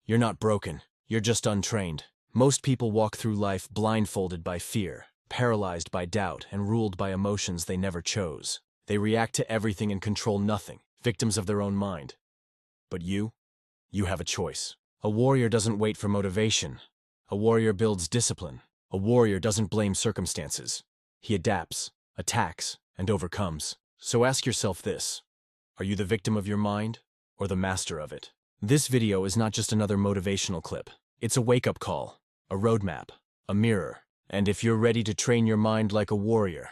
You're not broken. You're just untrained. Most people walk through life blindfolded by fear, paralyzed by doubt, and ruled by emotions they never chose. They react to everything and control nothing, victims of their own mind. But you have a choice. A warrior doesn't wait for motivation. A warrior builds discipline. A warrior doesn't blame circumstances. He adapts, attacks, and overcomes. So ask yourself this: are you the victim of your mind or the master of it? This video is not just another motivational clip. It's a wake-up call, a roadmap, a mirror. And if you're ready to train your mind like a warrior,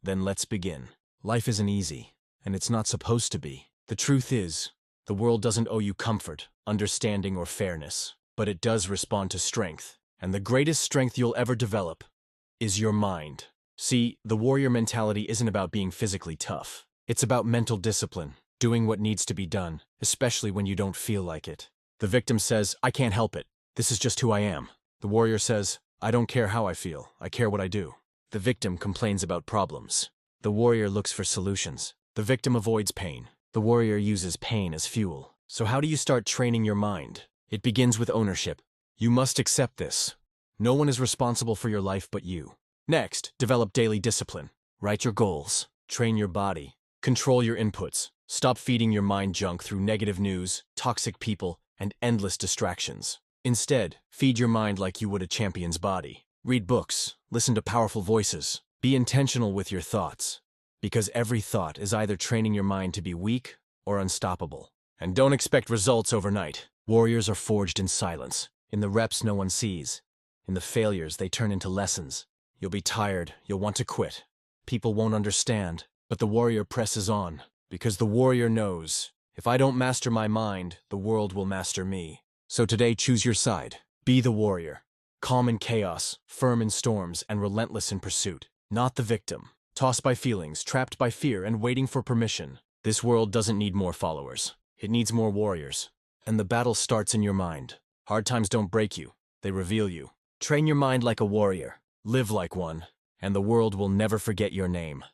then let's begin. Life isn't easy, and it's not supposed to be. The truth is, the world doesn't owe you comfort, understanding, or fairness, but it does respond to strength. And the greatest strength you'll ever develop is your mind. See, the warrior mentality isn't about being physically tough. It's about mental discipline, doing what needs to be done, especially when you don't feel like it. The victim says, "I can't help it. This is just who I am." The warrior says, "I don't care how I feel. I care what I do." The victim complains about problems. The warrior looks for solutions. The victim avoids pain. The warrior uses pain as fuel. So how do you start training your mind? It begins with ownership. You must accept this. No one is responsible for your life but you. Next, develop daily discipline. Write your goals. Train your body. Control your inputs. Stop feeding your mind junk through negative news, toxic people, and endless distractions. Instead, feed your mind like you would a champion's body. Read books. Listen to powerful voices. Be intentional with your thoughts, because every thought is either training your mind to be weak or unstoppable. And don't expect results overnight. Warriors are forged in silence, in the reps no one sees. In the failures, they turn into lessons. You'll be tired, you'll want to quit. People won't understand, but the warrior presses on, because the warrior knows, if I don't master my mind, the world will master me. So today, choose your side. Be the warrior. Calm in chaos, firm in storms, and relentless in pursuit. Not the victim, tossed by feelings, trapped by fear, and waiting for permission. This world doesn't need more followers. It needs more warriors. And the battle starts in your mind. Hard times don't break you, they reveal you. Train your mind like a warrior. Live like one, and the world will never forget your name.